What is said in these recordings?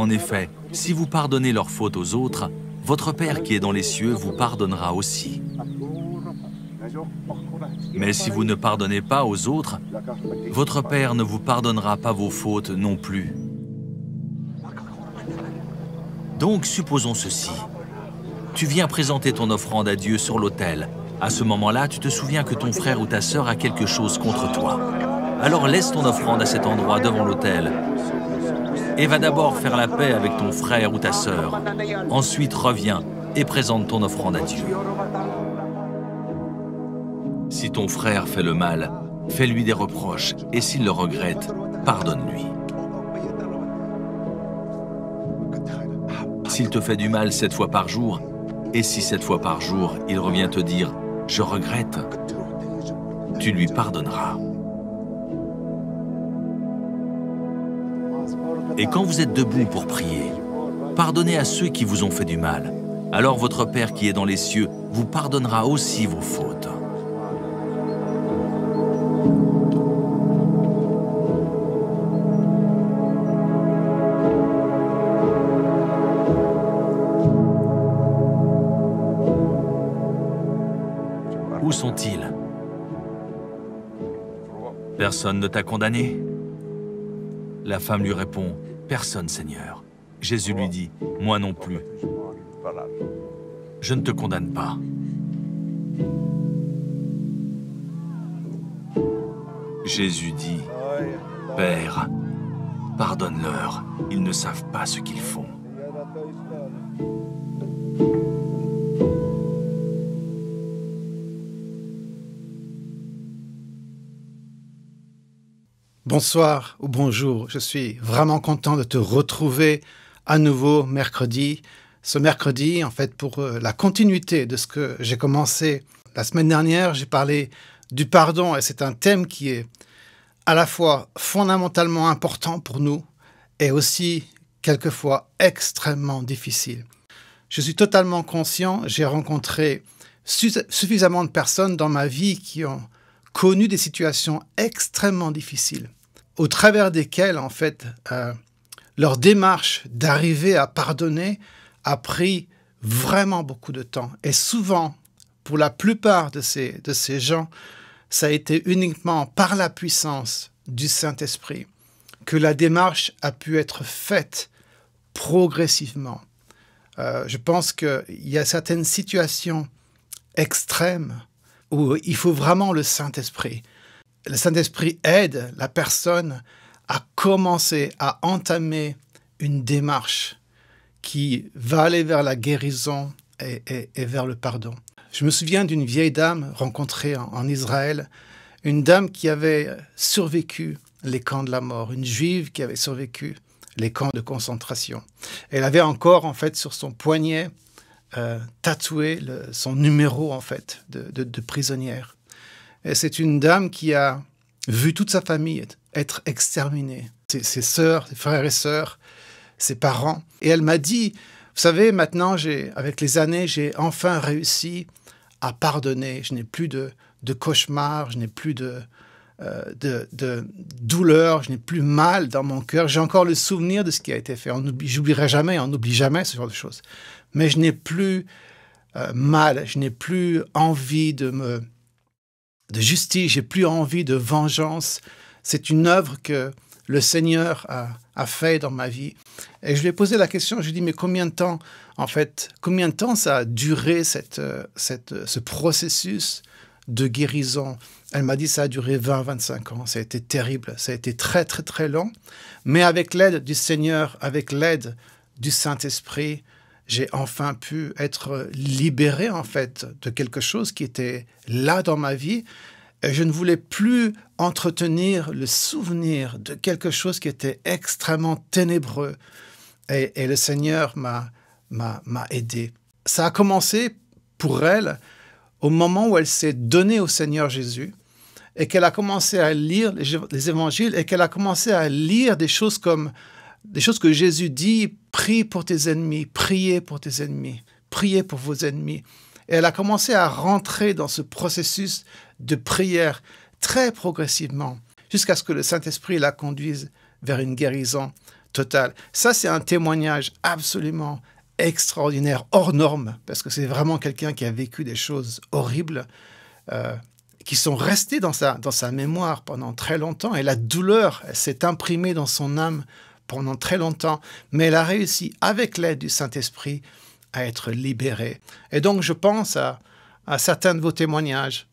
En effet, si vous pardonnez leurs fautes aux autres, votre Père qui est dans les cieux vous pardonnera aussi. Mais si vous ne pardonnez pas aux autres, votre Père ne vous pardonnera pas vos fautes non plus. Donc, supposons ceci. Tu viens présenter ton offrande à Dieu sur l'autel. À ce moment-là, tu te souviens que ton frère ou ta sœur a quelque chose contre toi. Alors laisse ton offrande à cet endroit devant l'autel et va d'abord faire la paix avec ton frère ou ta sœur. Ensuite, reviens et présente ton offrande à Dieu. Si ton frère fait le mal, fais-lui des reproches et s'il le regrette, pardonne-lui. S'il te fait du mal 7 fois par jour, et si 7 fois par jour, il revient te dire « Je regrette », tu lui pardonneras. Et quand vous êtes debout pour prier, pardonnez à ceux qui vous ont fait du mal. Alors votre Père qui est dans les cieux vous pardonnera aussi vos fautes. Où sont-ils? Personne ne t'a condamné? La femme lui répond, « Personne, Seigneur. » Jésus lui dit, « Moi non plus. Je ne te condamne pas. » Jésus dit, « Père, pardonne-leur, ils ne savent pas ce qu'ils font. » Bonsoir ou bonjour, je suis vraiment content de te retrouver à nouveau mercredi. Ce mercredi, en fait, pour la continuité de ce que j'ai commencé la semaine dernière, j'ai parlé du pardon et c'est un thème qui est à la fois fondamentalement important pour nous et aussi quelquefois extrêmement difficile. Je suis totalement conscient, j'ai rencontré suffisamment de personnes dans ma vie qui ont connu des situations extrêmement difficiles, au travers desquelles, en fait, leur démarche d'arriver à pardonner a pris vraiment beaucoup de temps. Et souvent, pour la plupart de ces gens, ça a été uniquement par la puissance du Saint-Esprit que la démarche a pu être faite progressivement. Je pense qu'il y a certaines situations extrêmes où il faut vraiment le Saint-Esprit. Le Saint-Esprit aide la personne à commencer à entamer une démarche qui va aller vers la guérison et vers le pardon. Je me souviens d'une vieille dame rencontrée en Israël, une dame qui avait survécu les camps de la mort, une juive qui avait survécu les camps de concentration. Elle avait encore, en fait, sur son poignet, tatoué son numéro, en fait, de prisonnière. Et c'est une dame qui a vu toute sa famille être exterminée, ses sœurs, ses frères et sœurs, ses parents. Et elle m'a dit, vous savez, maintenant, avec les années, j'ai enfin réussi à pardonner. Je n'ai plus de cauchemars, je n'ai plus de douleur, je n'ai plus mal dans mon cœur. J'ai encore le souvenir de ce qui a été fait. J'oublierai jamais, on n'oublie jamais ce genre de choses. Mais je n'ai plus mal, je n'ai plus envie de justice, j'ai plus envie de vengeance. C'est une œuvre que le Seigneur a fait dans ma vie. Et je lui ai posé la question, je lui ai dit, mais combien de temps ça a duré ce processus de guérison? Elle m'a dit, ça a duré 20-25 ans. Ça a été terrible, ça a été très, très, très long. Mais avec l'aide du Seigneur, avec l'aide du Saint-Esprit, j'ai enfin pu être libéré, en fait, de quelque chose qui était là dans ma vie. Et je ne voulais plus entretenir le souvenir de quelque chose qui était extrêmement ténébreux. Et le Seigneur m'a aidé. Ça a commencé pour elle au moment où elle s'est donnée au Seigneur Jésus et qu'elle a commencé à lire les évangiles et qu'elle a commencé à lire des choses que Jésus dit, prie pour tes ennemis, priez pour tes ennemis, priez pour vos ennemis. Et elle a commencé à rentrer dans ce processus de prière très progressivement, jusqu'à ce que le Saint-Esprit la conduise vers une guérison total. Ça, c'est un témoignage absolument extraordinaire, hors norme, parce que c'est vraiment quelqu'un qui a vécu des choses horribles, qui sont restées dans sa mémoire pendant très longtemps, et la douleur s'est imprimée dans son âme pendant très longtemps, mais elle a réussi, avec l'aide du Saint-Esprit, à être libérée. Et donc, je pense à certains de vos témoignages,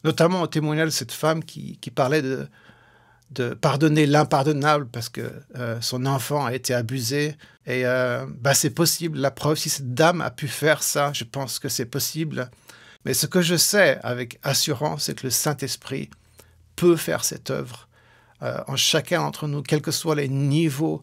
notamment au témoignage de cette femme qui parlait de pardonner l'impardonnable parce que son enfant a été abusé. Et c'est possible. La preuve, si cette dame a pu faire ça, je pense que c'est possible. Mais ce que je sais avec assurance, c'est que le Saint-Esprit peut faire cette œuvre en chacun d'entre nous, quels que soient les niveaux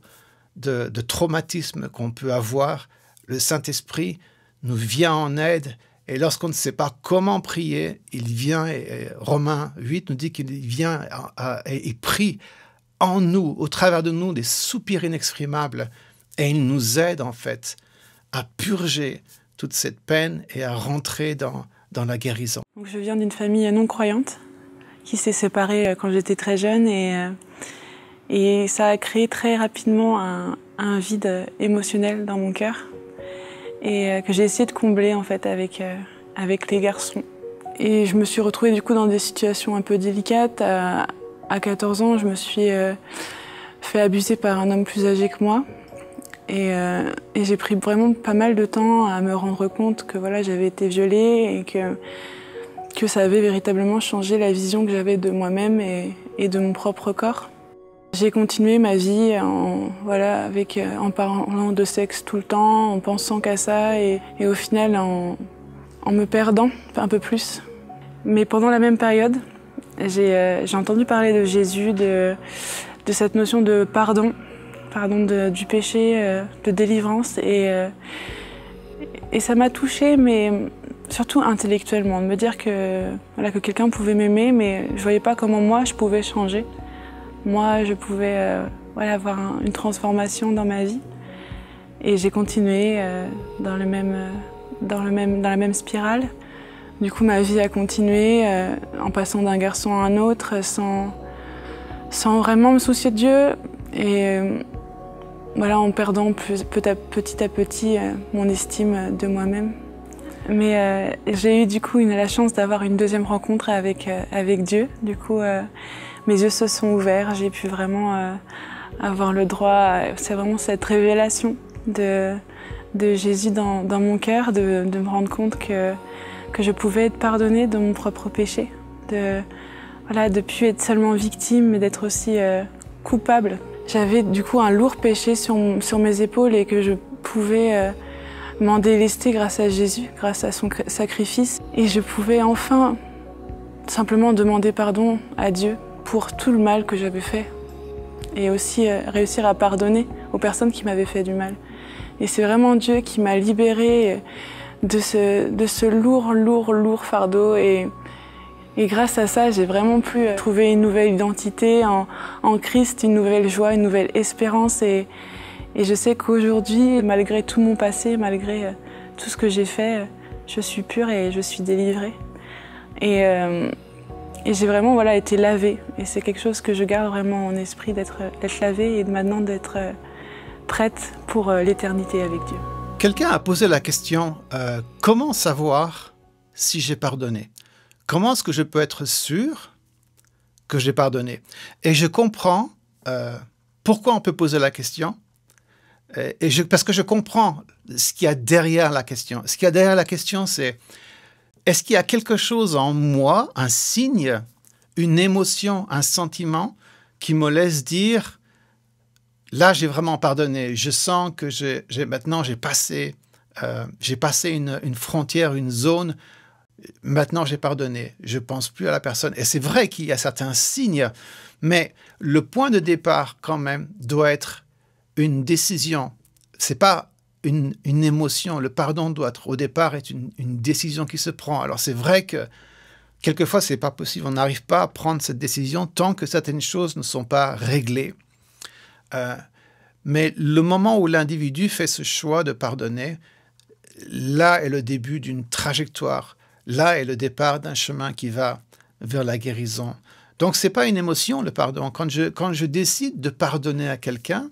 de traumatisme qu'on peut avoir. Le Saint-Esprit nous vient en aide. Et lorsqu'on ne sait pas comment prier, il vient, et Romains 8 nous dit qu'il vient et il prie en nous, au travers de nous, des soupirs inexprimables. Et il nous aide, en fait, à purger toute cette peine et à rentrer dans la guérison. Donc, je viens d'une famille non-croyante qui s'est séparée quand j'étais très jeune et ça a créé très rapidement un vide émotionnel dans mon cœur. Et que j'ai essayé de combler en fait avec les garçons. Et je me suis retrouvée du coup dans des situations un peu délicates. À 14 ans, je me suis fait abuser par un homme plus âgé que moi. Et j'ai pris vraiment pas mal de temps à me rendre compte que voilà, j'avais été violée et que ça avait véritablement changé la vision que j'avais de moi-même et de mon propre corps. J'ai continué ma vie en parlant de sexe tout le temps, en pensant qu'à ça et au final en me perdant un peu plus. Mais pendant la même période, j'ai entendu parler de Jésus, de cette notion de pardon du péché, de délivrance et ça m'a touchée, mais surtout intellectuellement, de me dire que quelqu'un pouvait m'aimer, mais je voyais pas comment moi je pouvais changer. Moi, je pouvais avoir une transformation dans ma vie. Et j'ai continué dans la même spirale. Du coup, ma vie a continué en passant d'un garçon à un autre, sans vraiment me soucier de Dieu. Et en perdant petit à petit mon estime de moi-même. Mais j'ai eu du coup la chance d'avoir une deuxième rencontre avec Dieu. Du coup, mes yeux se sont ouverts, j'ai pu vraiment avoir le droit, c'est vraiment cette révélation de Jésus dans mon cœur, de me rendre compte que je pouvais être pardonnée de mon propre péché, de plus être seulement victime, mais d'être aussi coupable. J'avais du coup un lourd péché sur mes épaules et que je pouvais m'en délester grâce à Jésus, grâce à son sacrifice. Et je pouvais enfin simplement demander pardon à Dieu pour tout le mal que j'avais fait et aussi réussir à pardonner aux personnes qui m'avaient fait du mal. Et c'est vraiment Dieu qui m'a libérée de ce lourd fardeau et grâce à ça, j'ai vraiment pu trouver une nouvelle identité en Christ, une nouvelle joie, une nouvelle espérance et je sais qu'aujourd'hui, malgré tout mon passé, malgré tout ce que j'ai fait, je suis pure et je suis délivrée. Et j'ai vraiment été lavée. Et c'est quelque chose que je garde vraiment en esprit, d'être lavée et maintenant d'être prête pour l'éternité avec Dieu. Quelqu'un a posé la question, comment savoir si j'ai pardonné? Comment est-ce que je peux être sûr que j'ai pardonné? Et je comprends pourquoi on peut poser la question, parce que je comprends ce qu'il y a derrière la question. Ce qu'il y a derrière la question, c'est est-ce qu'il y a quelque chose en moi, un signe, une émotion, un sentiment qui me laisse dire là, j'ai vraiment pardonné. Je sens que maintenant, j'ai passé une frontière, une zone. Maintenant, j'ai pardonné. Je ne pense plus à la personne. Et c'est vrai qu'il y a certains signes, mais le point de départ, quand même, doit être une décision. Ce n'est pas une émotion. Le pardon doit être, au départ, être une décision qui se prend. Alors, c'est vrai que quelquefois, ce n'est pas possible. On n'arrive pas à prendre cette décision tant que certaines choses ne sont pas réglées. Mais le moment où l'individu fait ce choix de pardonner, là est le début d'une trajectoire. Là est le départ d'un chemin qui va vers la guérison. Donc, ce n'est pas une émotion, le pardon. Quand je décide de pardonner à quelqu'un,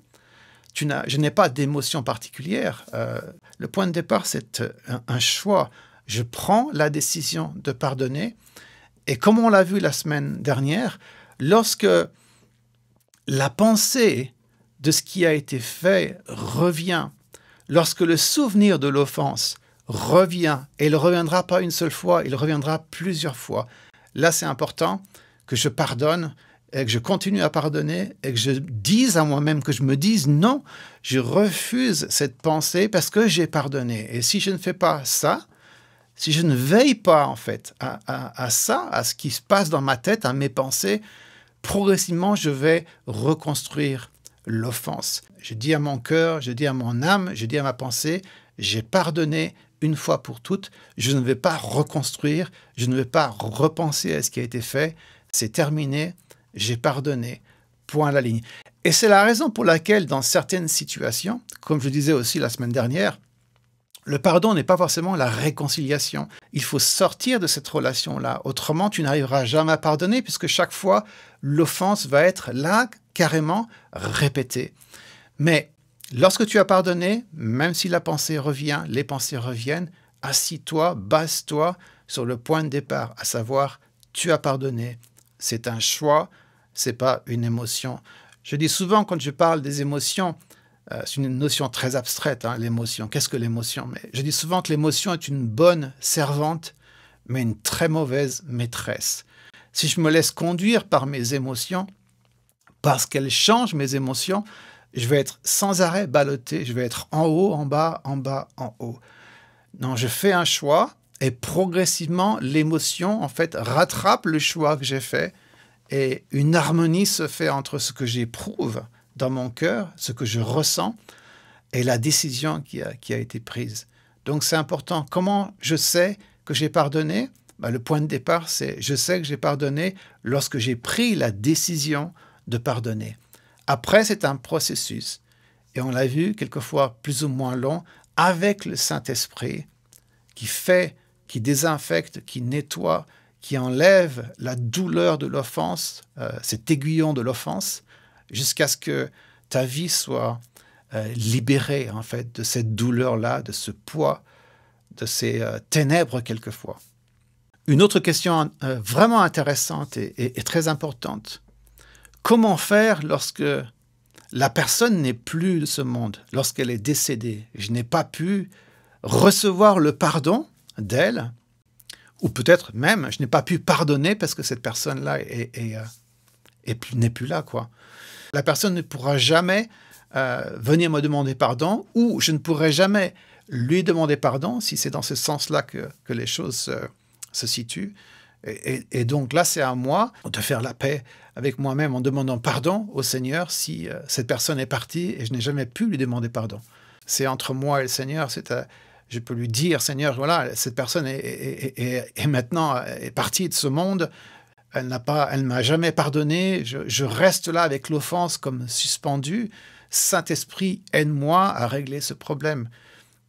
je n'ai pas d'émotion particulière. Le point de départ, c'est un choix. Je prends la décision de pardonner. Et comme on l'a vu la semaine dernière, lorsque la pensée de ce qui a été fait revient, lorsque le souvenir de l'offense revient, et il ne reviendra pas une seule fois, il reviendra plusieurs fois, là c'est important que je pardonne et que je continue à pardonner et que je dise à moi-même, que je me dise non, je refuse cette pensée parce que j'ai pardonné. Et si je ne fais pas ça, si je ne veille pas en fait à ça, à ce qui se passe dans ma tête, à mes pensées, progressivement je vais reconstruire l'offense. Je dis à mon cœur, je dis à mon âme, je dis à ma pensée, j'ai pardonné une fois pour toutes, je ne vais pas reconstruire, je ne vais pas repenser à ce qui a été fait, c'est terminé, j'ai pardonné, point à la ligne. Et c'est la raison pour laquelle dans certaines situations, comme je disais aussi la semaine dernière, le pardon n'est pas forcément la réconciliation. Il faut sortir de cette relation-là. Autrement, tu n'arriveras jamais à pardonner puisque chaque fois, l'offense va être là, carrément répétée. Mais lorsque tu as pardonné, même si la pensée revient, les pensées reviennent, assis-toi, base-toi sur le point de départ, à savoir, tu as pardonné. C'est un choix, c'est pas une émotion. Je dis souvent quand je parle des émotions, c'est une notion très abstraite, hein, l'émotion. Qu'est-ce que l'émotion? Mais je dis souvent que l'émotion est une bonne servante, mais une très mauvaise maîtresse. Si je me laisse conduire par mes émotions, parce qu'elles changent mes émotions, je vais être sans arrêt ballotté, je vais être en haut, en bas, en bas, en haut. Non, je fais un choix et progressivement, l'émotion, en fait, rattrape le choix que j'ai fait et une harmonie se fait entre ce que j'éprouve dans mon cœur, ce que je ressens et la décision qui a été prise. Donc, c'est important. Comment je sais que j'ai pardonné? Le point de départ, c'est je sais que j'ai pardonné lorsque j'ai pris la décision de pardonner. Après, c'est un processus. Et on l'a vu, quelquefois plus ou moins long, avec le Saint-Esprit qui fait, qui désinfecte, qui nettoie, qui enlève la douleur de l'offense, cet aiguillon de l'offense, jusqu'à ce que ta vie soit libérée en fait de cette douleur-là, de ce poids, de ces ténèbres quelquefois. Une autre question vraiment intéressante et très importante. Comment faire lorsque la personne n'est plus de ce monde, lorsqu'elle est décédée? Je n'ai pas pu recevoir le pardon d'elle, ou peut-être même je n'ai pas pu pardonner parce que cette personne-là n'est plus là, quoi. La personne ne pourra jamais venir me demander pardon, ou je ne pourrai jamais lui demander pardon, si c'est dans ce sens-là que les choses se situent. Et donc là, c'est à moi de faire la paix avec moi-même en demandant pardon au Seigneur si cette personne est partie et je n'ai jamais pu lui demander pardon. C'est entre moi et le Seigneur, je peux lui dire, Seigneur, voilà, cette personne est maintenant est partie de ce monde, elle ne m'a jamais pardonné, je reste là avec l'offense comme suspendu. Saint-Esprit, aide-moi à régler ce problème.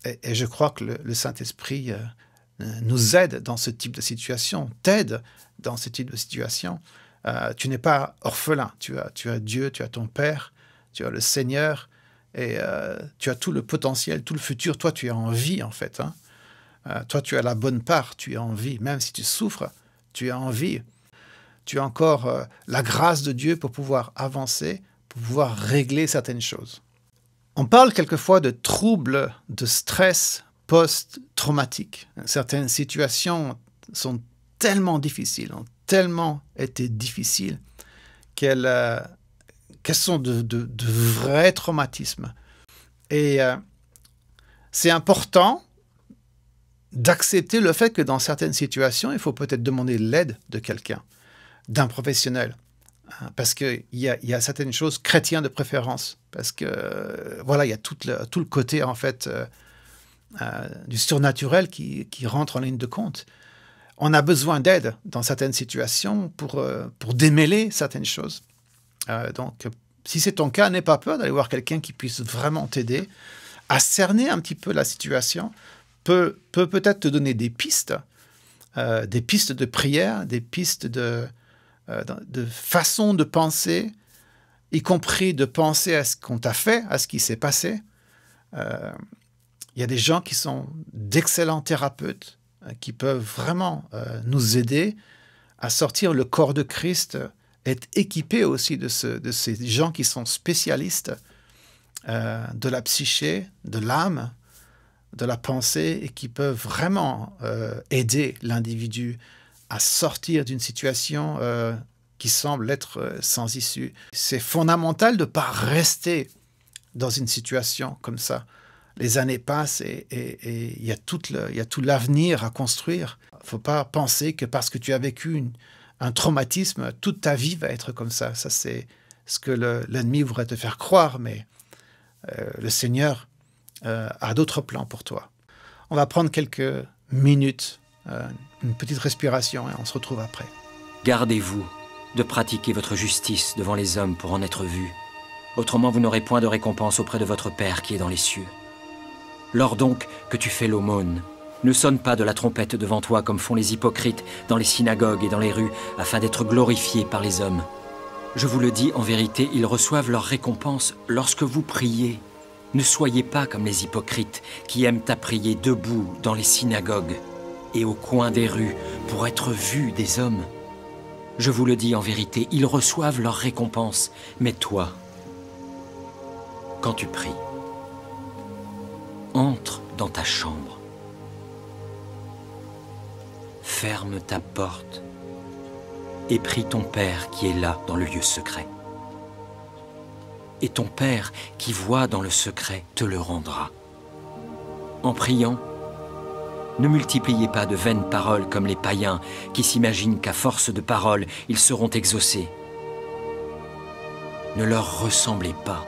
Et je crois que le Saint-Esprit nous aide dans ce type de situation, t'aide dans ce type de situation. Tu n'es pas orphelin, tu as Dieu, tu as ton Père, tu as le Seigneur, et tu as tout le potentiel, tout le futur. Toi, tu es en vie, en fait. Hein. Toi, tu as la bonne part, tu es en vie. Même si tu souffres, tu es en vie. Tu as encore la grâce de Dieu pour pouvoir avancer, pour pouvoir régler certaines choses. On parle quelquefois de troubles de stress post-traumatique. Certaines situations sont tellement difficiles, ont tellement été difficiles qu'elles sont de vrais traumatismes. Et c'est important d'accepter le fait que dans certaines situations, il faut peut-être demander l'aide de quelqu'un, d'un professionnel. Parce qu'il y a certaines choses chrétiennes de préférence. Parce que, voilà, il y a tout le côté, en fait, du surnaturel qui rentre en ligne de compte. On a besoin d'aide dans certaines situations pour démêler certaines choses. Donc, si c'est ton cas, n'aie pas peur d'aller voir quelqu'un qui puisse vraiment t'aider à cerner un petit peu la situation, peut peut-être te donner des pistes de prière, des pistes de façon de penser, y compris de penser à ce qu'on t'a fait, à ce qui s'est passé. Il y a des gens qui sont d'excellents thérapeutes, qui peuvent vraiment nous aider à sortir le corps de Christ, être équipés aussi de ces gens qui sont spécialistes de la psyché, de l'âme, de la pensée, et qui peuvent vraiment aider l'individu à sortir d'une situation qui semble être sans issue. C'est fondamental de ne pas rester dans une situation comme ça. Les années passent et il y a tout l'avenir à construire. Il ne faut pas penser que parce que tu as vécu un traumatisme, toute ta vie va être comme ça. Ça, c'est ce que l'ennemi voudrait te faire croire, mais le Seigneur a d'autres plans pour toi. On va prendre quelques minutes, une petite respiration, et on se retrouve après. Gardez-vous de pratiquer votre justice devant les hommes pour en être vus. Autrement, vous n'aurez point de récompense auprès de votre Père qui est dans les cieux. Lors donc que tu fais l'aumône, ne sonne pas de la trompette devant toi comme font les hypocrites dans les synagogues et dans les rues, afin d'être glorifiés par les hommes. Je vous le dis, en vérité, ils reçoivent leur récompense lorsque vous priez. Ne soyez pas comme les hypocrites qui aiment à prier debout dans les synagogues et au coin des rues pour être vus des hommes. Je vous le dis en vérité, ils reçoivent leur récompense. Mais toi, quand tu pries, entre dans ta chambre, ferme ta porte et prie ton Père qui est là dans le lieu secret. Et ton Père qui voit dans le secret te le rendra. En priant, ne multipliez pas de vaines paroles comme les païens qui s'imaginent qu'à force de paroles, ils seront exaucés. Ne leur ressemblez pas,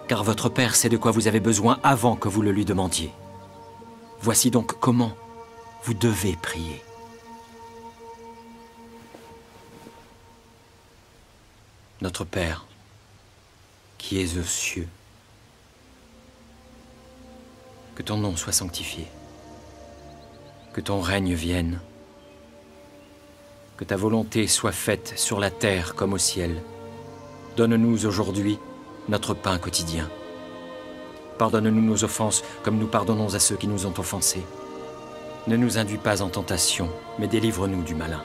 car votre Père sait de quoi vous avez besoin avant que vous le lui demandiez. Voici donc comment vous devez prier. Notre Père, qui es aux cieux, que ton nom soit sanctifié, que ton règne vienne, que ta volonté soit faite sur la terre comme au ciel. Donne-nous aujourd'hui notre pain quotidien. Pardonne-nous nos offenses comme nous pardonnons à ceux qui nous ont offensés. Ne nous induis pas en tentation, mais délivre-nous du malin.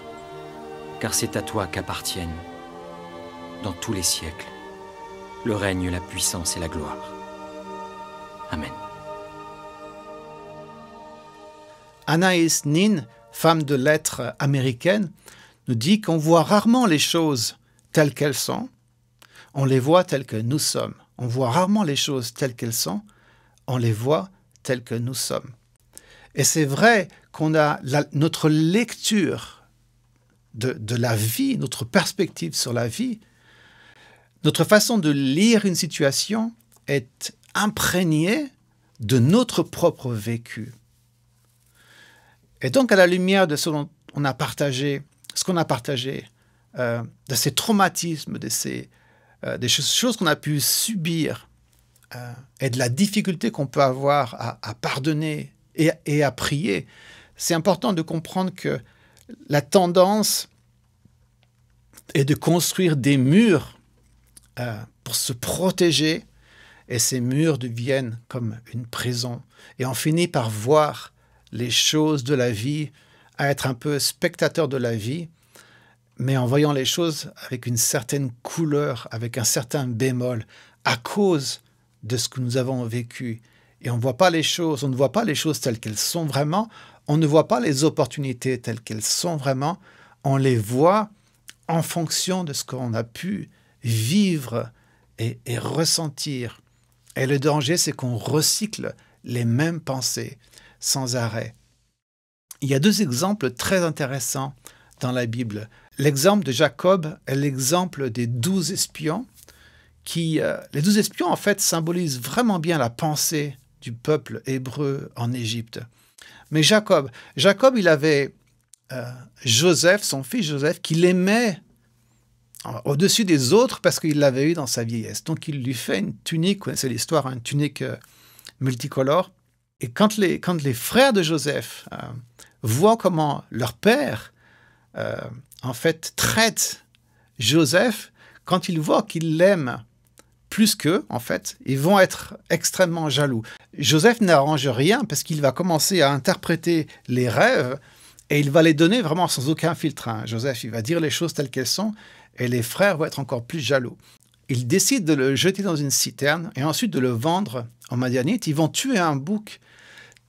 Car c'est à toi qu'appartiennent, dans tous les siècles, le règne, la puissance et la gloire. Amen. Anaïs Nin, femme de lettres américaine, nous dit qu'on voit rarement les choses telles qu'elles sont, on les voit telles que nous sommes. On voit rarement les choses telles qu'elles sont, on les voit telles que nous sommes. Et c'est vrai qu'on a notre lecture de la vie, notre perspective sur la vie, notre façon de lire une situation est imprégnée de notre propre vécu. Et donc, à la lumière de ce qu'on a partagé, de ces traumatismes, des choses qu'on a pu subir et de la difficulté qu'on peut avoir à pardonner et à prier, c'est important de comprendre que la tendance est de construire des murs pour se protéger, et ces murs deviennent comme une prison. Et on finit par voir les choses de la vie, à être un peu spectateur de la vie, mais en voyant les choses avec une certaine couleur, avec un certain bémol, à cause de ce que nous avons vécu. Et on ne voit pas les choses telles qu'elles sont vraiment, on ne voit pas les opportunités telles qu'elles sont vraiment, on les voit en fonction de ce qu'on a pu vivre et ressentir. Et le danger, c'est qu'on recycle les mêmes pensées sans arrêt. Il y a deux exemples très intéressants dans la Bible. L'exemple de Jacob est l'exemple des 12 espions les 12 espions, en fait, symbolisent vraiment bien la pensée du peuple hébreu en Égypte. Mais Jacob, il avait Joseph, son fils Joseph, qu'il aimait au-dessus des autres parce qu'il l'avait eu dans sa vieillesse. Donc, il lui fait une tunique, c'est l'histoire, une tunique multicolore. Et quand les frères de Joseph voient comment leur père, en fait, traite Joseph quand ils voient qu'il l'aime plus qu'eux, en fait, ils vont être extrêmement jaloux. Joseph n'arrange rien parce qu'il va commencer à interpréter les rêves et il va les donner vraiment sans aucun filtre. Hein. Joseph, il va dire les choses telles qu'elles sont et les frères vont être encore plus jaloux. Ils décident de le jeter dans une citerne et ensuite de le vendre aux Madianites. Ils vont tuer un bouc,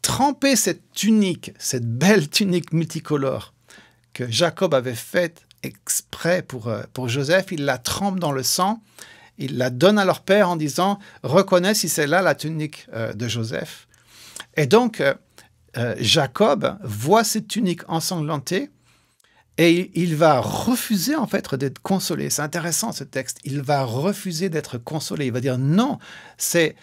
tremper cette tunique, cette belle tunique multicolore que Jacob avait faite exprès pour Joseph. Il la trempe dans le sang. Ils la donnent à leur père en disant « Reconnais si c'est là la tunique de Joseph. » Et donc, Jacob voit cette tunique ensanglantée et il va refuser en fait d'être consolé. C'est intéressant ce texte. Il va refuser d'être consolé. Il va dire « Non, c'est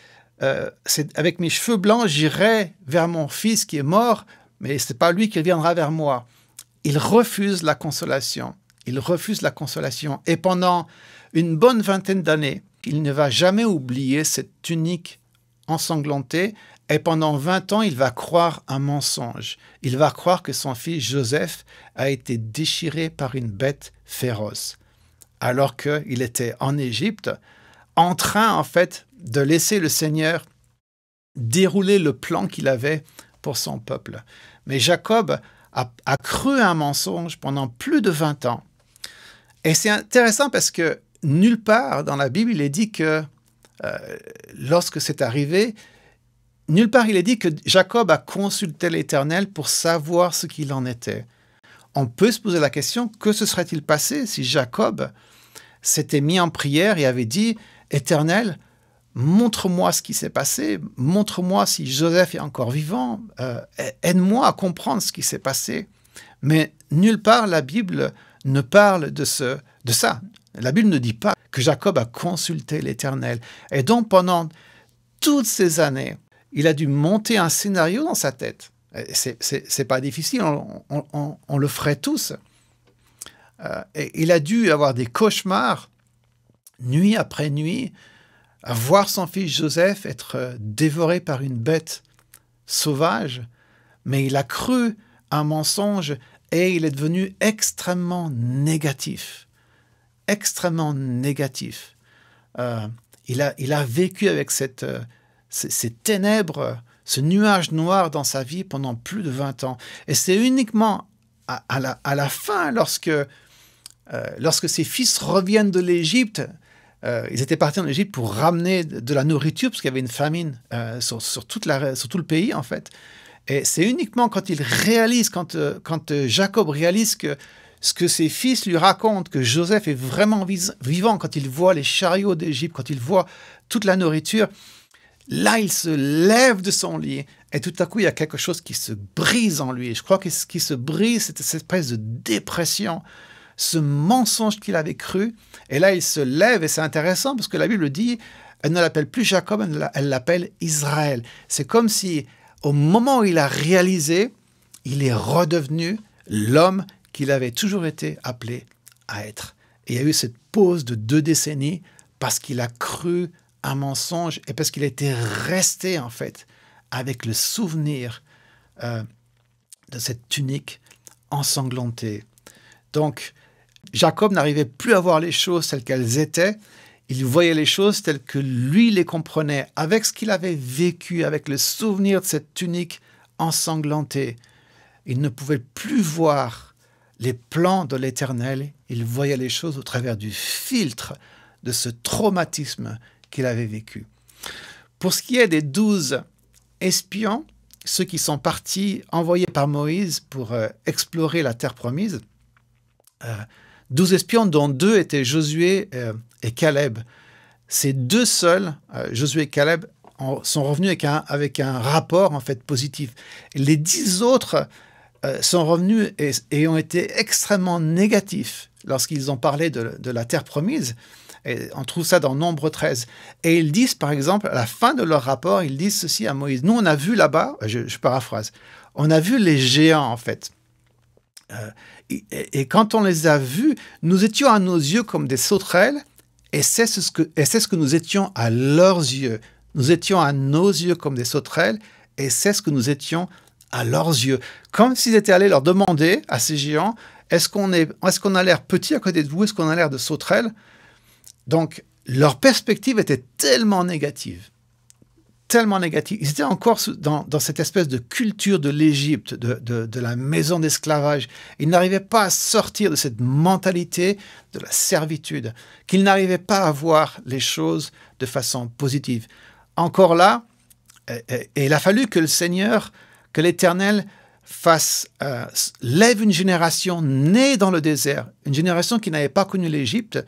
avec mes cheveux blancs, j'irai vers mon fils qui est mort, mais ce n'est pas lui qui viendra vers moi. » Il refuse la consolation. Il refuse la consolation. Et pendant une bonne vingtaine d'années, il ne va jamais oublier cette tunique ensanglantée et pendant 20 ans, il va croire un mensonge. Il va croire que son fils Joseph a été déchiré par une bête féroce, alors qu'il était en Égypte, en train en fait de laisser le Seigneur dérouler le plan qu'il avait pour son peuple. Mais Jacob a cru un mensonge pendant plus de 20 ans. Et c'est intéressant parce que nulle part dans la Bible, il est dit que lorsque c'est arrivé, nulle part il est dit que Jacob a consulté l'Éternel pour savoir ce qu'il en était. On peut se poser la question, que se serait-il passé si Jacob s'était mis en prière et avait dit « Éternel, montre-moi ce qui s'est passé, montre-moi si Joseph est encore vivant, aide-moi à comprendre ce qui s'est passé. » Mais nulle part la Bible ne parle de ça. La Bible ne dit pas que Jacob a consulté l'Éternel. Et donc, pendant toutes ces années, il a dû monter un scénario dans sa tête. C'est pas difficile, on le ferait tous. Et il a dû avoir des cauchemars, nuit après nuit, à voir son fils Joseph être dévoré par une bête sauvage. Mais il a cru un mensonge et il est devenu extrêmement négatif. Extrêmement négatif. Il a vécu avec ces ténèbres, ce nuage noir dans sa vie pendant plus de 20 ans. Et c'est uniquement à la fin, lorsque ses fils reviennent de l'Égypte, ils étaient partis en Égypte pour ramener de la nourriture, parce qu'il y avait une famine sur tout le pays, en fait. Et c'est uniquement quand Jacob réalise que ce que ses fils lui racontent, que Joseph est vraiment vivant, quand il voit les chariots d'Égypte, quand il voit toute la nourriture, là, il se lève de son lit et tout à coup, il y a quelque chose qui se brise en lui. Je crois que ce qui se brise, c'est cette espèce de dépression, ce mensonge qu'il avait cru. Et là, il se lève et c'est intéressant parce que la Bible dit, elle ne l'appelle plus Jacob, elle l'appelle Israël. C'est comme si, au moment où il a réalisé, il est redevenu l'homme qu'il avait toujours été appelé à être. Et il y a eu cette pause de 2 décennies parce qu'il a cru un mensonge et parce qu'il était resté en fait avec le souvenir de cette tunique ensanglantée. Donc, Jacob n'arrivait plus à voir les choses telles qu'elles étaient. Il voyait les choses telles que lui les comprenait, avec ce qu'il avait vécu, avec le souvenir de cette tunique ensanglantée. Il ne pouvait plus voir les plans de l'Éternel. Il voyait les choses au travers du filtre de ce traumatisme qu'il avait vécu. Pour ce qui est des 12 espions, ceux qui sont partis, envoyés par Moïse pour explorer la terre promise, 12 espions dont 2 étaient Josué et Caleb. Ces 2 seuls, Josué et Caleb, sont revenus avec un rapport en fait positif. Et les 10 autres sont revenus et ont été extrêmement négatifs lorsqu'ils ont parlé de la terre promise. Et on trouve ça dans Nombre 13. Et ils disent, par exemple, à la fin de leur rapport, ils disent ceci à Moïse. Nous, on a vu là-bas, je paraphrase, on a vu les géants, en fait. Et quand on les a vus, nous étions à nos yeux comme des sauterelles, et c'est ce que nous étions à leurs yeux. Nous étions à nos yeux comme des sauterelles, et c'est ce que nous étions à leurs yeux. Comme s'ils étaient allés leur demander à ces géants, est-ce qu'on a l'air petit à côté de vous? Est-ce qu'on a l'air de sauterelles? Donc, leur perspective était tellement négative. Tellement négative. Ils étaient encore dans cette espèce de culture de l'Égypte, de la maison d'esclavage. Ils n'arrivaient pas à sortir de cette mentalité de la servitude, qu'ils n'arrivaient pas à voir les choses de façon positive. Encore là, et il a fallu que le Seigneur, que l'Éternel lève une génération née dans le désert, une génération qui n'avait pas connu l'Égypte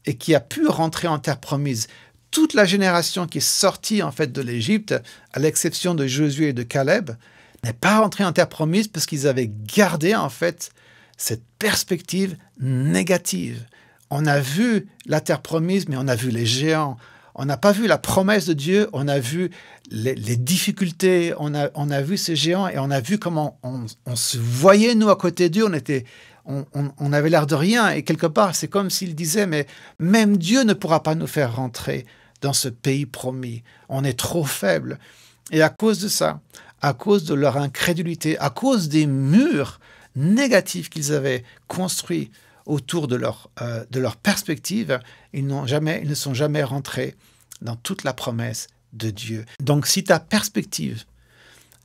et qui a pu rentrer en terre promise. Toute la génération qui est sortie en fait de l'Égypte, à l'exception de Josué et de Caleb, n'est pas rentrée en terre promise parce qu'ils avaient gardé en fait cette perspective négative. On a vu la terre promise, mais on a vu les géants. On n'a pas vu la promesse de Dieu, on a vu les difficultés, on a vu ces géants et on a vu comment on se voyait, nous, à côté d'eux, on avait l'air de rien. Et quelque part, c'est comme s'il disait, mais même Dieu ne pourra pas nous faire rentrer dans ce pays promis. On est trop faibles. Et à cause de ça, à cause de leur incrédulité, à cause des murs négatifs qu'ils avaient construits autour de leur perspective, ils ne sont jamais rentrés dans toute la promesse de Dieu. Donc si ta perspective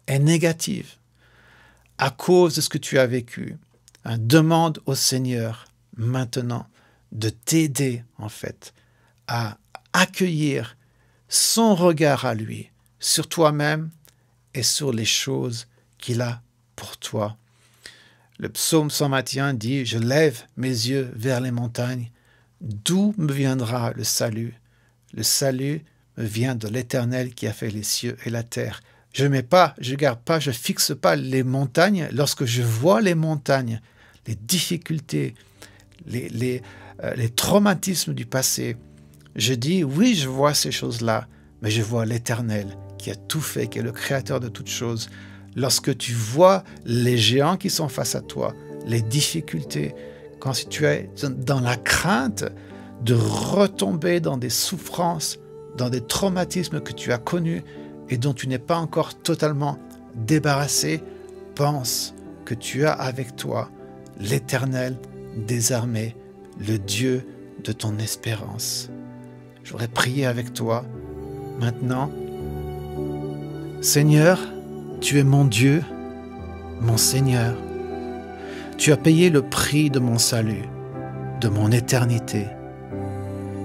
est négative à cause de ce que tu as vécu, demande au Seigneur maintenant de t'aider en fait à accueillir son regard à lui sur toi-même et sur les choses qu'il a pour toi. Le psaume 121 dit « Je lève mes yeux vers les montagnes. D'où me viendra le salut? Le salut me vient de l'Éternel qui a fait les cieux et la terre. » Je ne fixe pas les montagnes. Lorsque je vois les montagnes, les difficultés, les traumatismes du passé, je dis, oui, je vois ces choses-là, mais je vois l'Éternel qui a tout fait, qui est le créateur de toutes choses. Lorsque tu vois les géants qui sont face à toi, les difficultés, quand tu es dans la crainte de retomber dans des souffrances, dans des traumatismes que tu as connus et dont tu n'es pas encore totalement débarrassé, pense que tu as avec toi l'Éternel des armées, le Dieu de ton espérance. Je voudrais prier avec toi maintenant. Seigneur, tu es mon Dieu, mon Seigneur. Tu as payé le prix de mon salut, de mon éternité.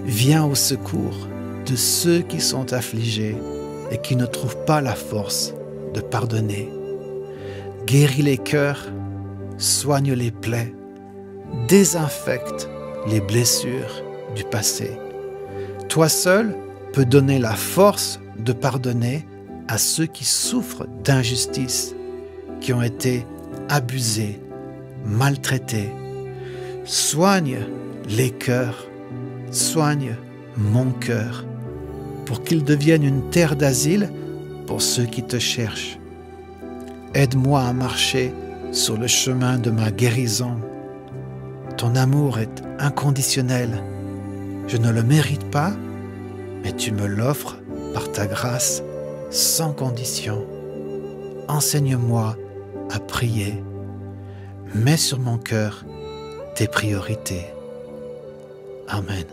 Viens au secours de ceux qui sont affligés et qui ne trouvent pas la force de pardonner. Guéris les cœurs, soigne les plaies, désinfecte les blessures du passé. Toi seul peux donner la force de pardonner à ceux qui souffrent d'injustice, qui ont été abusés, maltraités. Soigne les cœurs, soigne mon cœur, pour qu'il devienne une terre d'asile pour ceux qui te cherchent. Aide-moi à marcher sur le chemin de ma guérison. Ton amour est inconditionnel. Je ne le mérite pas, mais tu me l'offres par ta grâce sans condition. Enseigne-moi à prier. Mets sur mon cœur tes priorités. Amen.